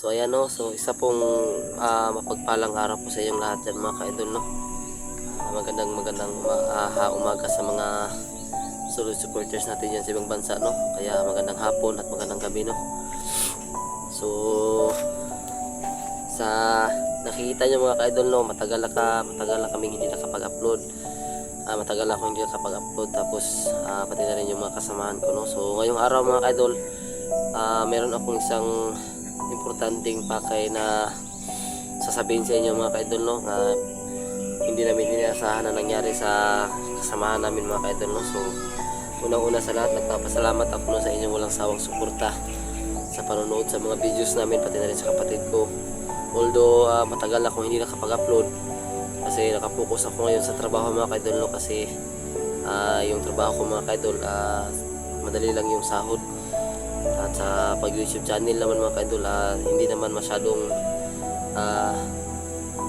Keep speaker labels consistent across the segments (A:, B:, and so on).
A: So ayan no, so isa pong mapagpalang araw po sa inyong lahat dyan mga ka-idol no. Magandang umaga sa mga solid supporters natin dyan sa ibang bansa no. Kaya magandang hapon at magandang gabi no. So sa nakikita nyo mga ka-idol no, matagal na kaming hindi nakapag-upload. Matagal na akong hindi nakapag-upload, tapos pati na rin yung mga kasamahan ko no. So ngayong araw mga ka-idol, meron akong isang importanteng pakay na sasabihin sa inyo mga ka-idol no, na hindi namin inaasahan na nangyari sa kasamahan namin mga ka-idol no. So unang-una sa lahat, nagpapasalamat ako no sa inyong walang sawang suporta sa panonood sa mga videos namin, pati na rin sa kapatid ko. Although matagal akong hindi nakapag-upload kasi nakapokus ako ngayon sa trabaho mga ka-idol no, kasi yung trabaho ko mga ka-idol, madali lang yung sahod. At sa pag YouTube channel naman mga ka-idol, hindi naman masyadong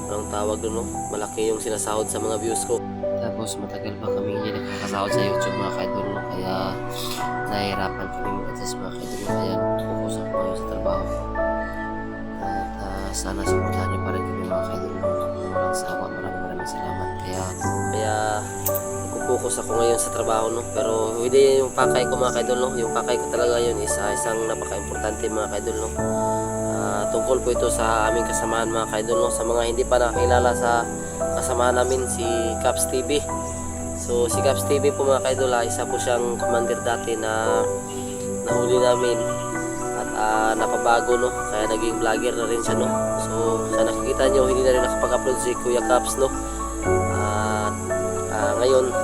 A: anong tawag doon no, malaki yung sinasahod sa mga views ko. Tapos matagal pa kami hindi nakakasahod sa YouTube mga ka-idol no, kaya nahihirapan kami mag-adjust mga ka-idol no, kaya nakapokus ako ngayon sa trabaho ko. At sana supportahan niyo pa rin kami mga ka-idol no, walang sawa. Maraming salamat. Kaya focus ako ngayon sa trabaho no, pero hindi yung pakay ko mga ka-idol no. Yung pakay ko talaga yun is isang napaka-importante mga ka-idol no. Tungkol po ito sa aming kasamahan mga ka-idol no. Sa mga hindi pa nakakilala sa kasamahan namin, si Caps TV. So si Caps TV po mga ka-idol, isa po siyang commander dati na nahuli namin at napabago no, kaya naging vlogger na rin siya no. So sa nakikita nyo, hindi na rin nakapag-upload si Kuya Caps no. Ngayon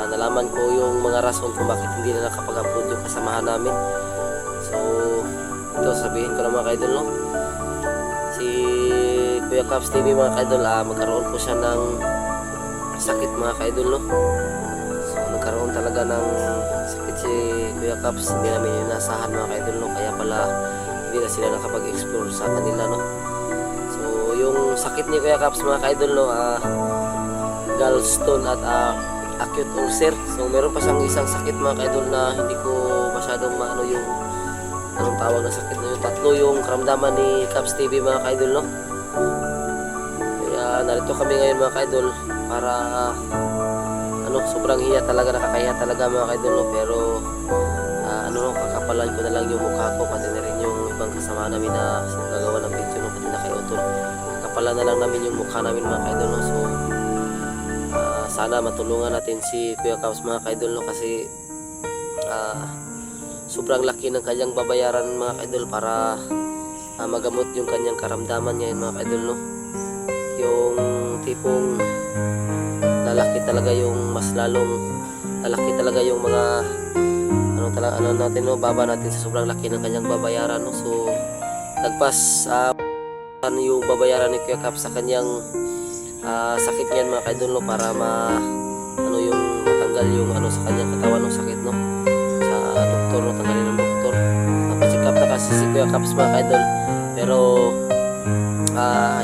A: nalaman ko yung mga rason kung bakit hindi na nakapag-upload yung kasamahan namin. So ito sabihin ko na mga ka-idol no, si Kuya Caps TV mga ka-idol, magkaroon po siya ng sakit mga ka-idol no. So nagkaroon talaga ng sakit si Kuya Caps, hindi namin inasahan mga ka-idol no, kaya pala hindi na sila nakapag-explore sa kanila no. So yung sakit ni Kuya Caps mga ka-idol no, gallstone at acute ulcer. So meron pa siyang isang sakit mga ka-idol na hindi ko masyadong maano yung anong tawag na sakit na yun. Tatlo yung karamdaman ni Caps TV mga ka-idol no. Kaya narito kami ngayon mga ka-idol para sobrang hiya talaga, nakakahiya talaga mga ka-idol no. Pero kakapalan ko na lang yung mukha ko, pati na rin yung ibang kasama namin na gagawa ng video no, pati na kay Otol. Kakapalan na lang namin yung mukha namin mga ka-idol no. So sana matulungan natin si Kuya Caps mga ka-idol no, kasi sobrang laki ng kanyang babayaran mga ka-idol para magamot yung kanyang karamdaman niya mga ka-idol no. Yung tipong lalaki talaga yung mas lalong lalaki talaga yung mga natin no, baba natin sa sobrang laki ng kanyang babayaran no. So nagpas yung babayaran ni Kuya Caps sa kanyang sakit niyan mga ka-idol no, para yung matanggal yung sa kanyang katawan ng sakit no, sa doktor no, tanggalin ng doktor. Napacheck up na kasi si Kuya Caps mga ka-idol, pero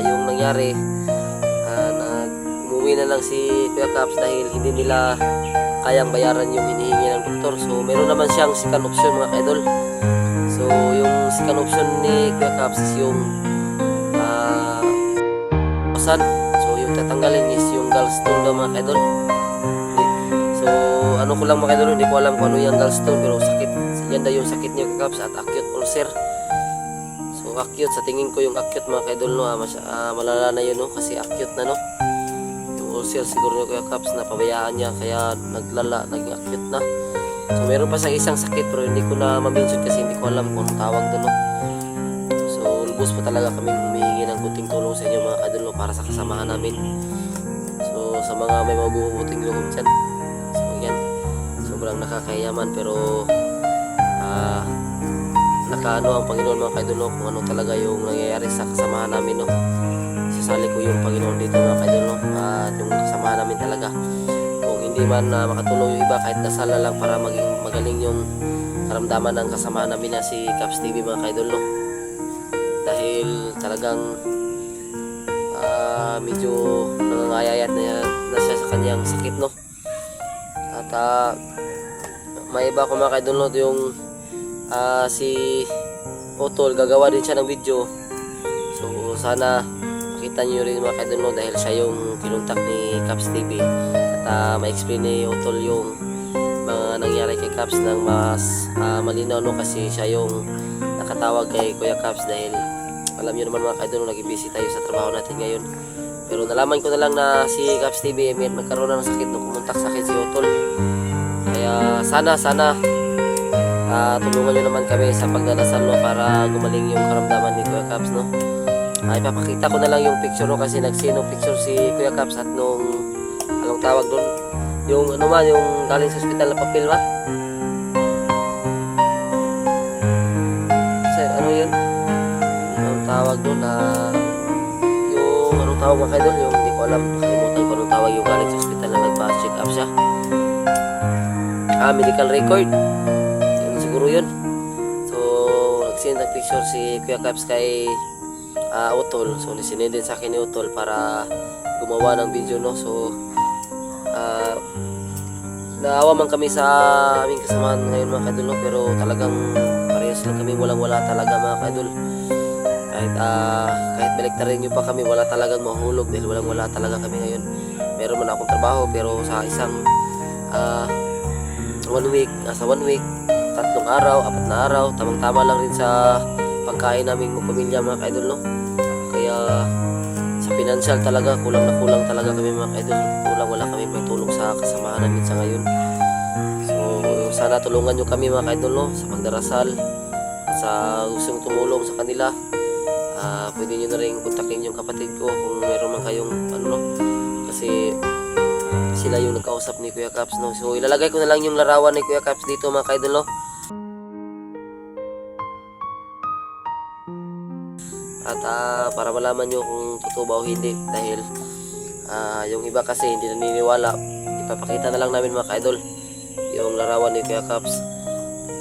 A: yung nangyari, umuwi na lang si Kuya Caps dahil hindi nila kayang bayaran yung hinihingi ng doktor. So meron naman siyang second option mga ka-idol. So yung second option ni Kuya Caps is yung tatanggalin is yung gallstone daw mga ka-idol. So ko lang mga ka-idol, hindi ko alam kung ano yung gallstone, pero sakit yan daw yung sakit niya Kuya Caps, at acute ulcer. So acute, sa tingin ko yung acute mga ka-idol no, malala na yun no, kasi acute na no. Yung ulcer siguro ni Kuya Caps na pabayaan niya, kaya naglala, naging acute na. So meron pa siyang isang sakit pero hindi ko na ma-mention kasi hindi ko alam kung anong tawag doon no. So lubos po talaga kaming humihingi ng kunting tulong sa inyo mga ka-idol no, para sa kasamahan namin. So sa mga may mabubuting loob dyan, so yan, sobrang nakakahiyaman, pero nakaano ang Panginoon mga ka-idol no, kung ano talaga yung nangyayari sa kasamahan namin no. Sasali ko yung Panginoon dito mga ka-idol no, at yung kasamahan namin talaga. Kung hindi man makatulong yung iba, kahit dasala lang para maging magaling yung karamdaman ng kasamahan namin na si Caps TV mga ka-idol no. Dahil talagang medyo nangangayayat na siya sa kanyang sakit no. At may iba ko mga ka-idol no, yung si Otol, gagawa din siya ng video So sana makita nyo rin mga kaidol no, dahil siya yung kinuntak ni Caps TV at ma-explain ni Utol yung mga nangyari kay Caps ng mas malinaw no, kasi siya yung nakatawag kay Kuya Caps dahil alam nyo naman mga kaidol no, naging busy tayo sa trabaho natin ngayon. Pero nalaman ko na lang na si Caps TV may nagkaroon na ng sakit nung kumuntak sa akin si Utol. Kaya sana tulungan nyo naman kami sa pagdadasal no, para gumaling yung karamdaman ni Kuya Caps no. Ipapakita ko na lang yung picture no, kasi nagsinong picture si Kuya Caps at nung anong tawag doon, yung ano man, yung galing sa ospital na papel ba? Ano yun? Anong tawag doon na yung anong tawag mga kaidol, yung hindi ko alam, nakalimutan ko anong tawag yung galing sa ospital na nagpa-check up siya. Medical record. Yun siguro yun. So nagsend ng picture si Kuya Caps kay Utol. So nisinend din sa akin ni Utol para gumawa ng video no. So naawa man kami sa aming kasamahan ngayon mga kaidol no, pero talagang parehas lang kami walang wala talaga mga kaidol. Kahit baliktarin nyo pa kami, wala talagang mahulog dahil walang wala talaga kami ngayon. Meron man akong trabaho pero sa isang 1 week, sa 1 week 3 araw, 4 na araw, tamang-tama lang rin sa pagkain naming pamilya mga kaidol no. Kaya sa financial talaga kulang na kulang talaga kami mga kaidol. Wala kami may tulong sa kasamahan namin sa ngayon. So sana tulungan nyo kami mga kaidol no, sa pagdarasal, sa gustong tumulong sa kanila. Pwede nyo na rin kontakin yung kapatid ko kung meron man kayong ano no, kasi sila yung nagkausap ni Kuya Caps no. So ilalagay ko na lang yung larawan ni Kuya Caps dito mga kaidol no. At para malaman nyo kung totoo ba o hindi, dahil yung iba kasi hindi naniniwala, ipapakita na lang namin mga kaidol yung larawan ni Kuya Caps.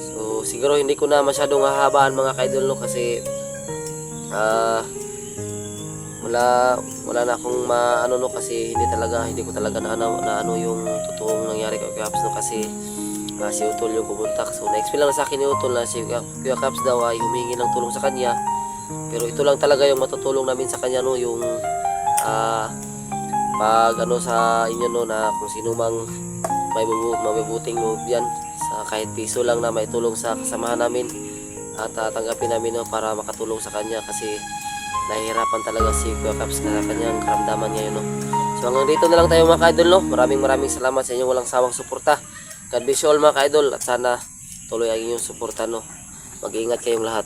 A: So siguro hindi ko na masyadong hahabaan mga kaidol no, kasi wala na akong maano no, kasi hindi ko talaga na ano yung totoong nangyari kay Kuya Caps no, kasi si Utol yung pumuntak. So na-explain lang sa akin ni Utol na si Kuya Caps daw ay humingi ng tulong sa kanya, pero ito lang talaga yung matutulong namin sa kanya no, yung pag ano sa inyo no, na kung sino mang may mabubuting loob yan, sa kahit piso lang na may tulong sa kasamahan namin at tanggapin namin no, para makatulong sa kanya, kasi nahihirapan talaga si Kuya Caps sa kanyang karamdaman ngayon no. So hanggang dito na lang tayo mga kaidol no. Maraming salamat sa inyong walang sawang suporta. God bless you all mga kaidol, at sana tuloy ang inyong suporta no. Mag-iingat kayong lahat.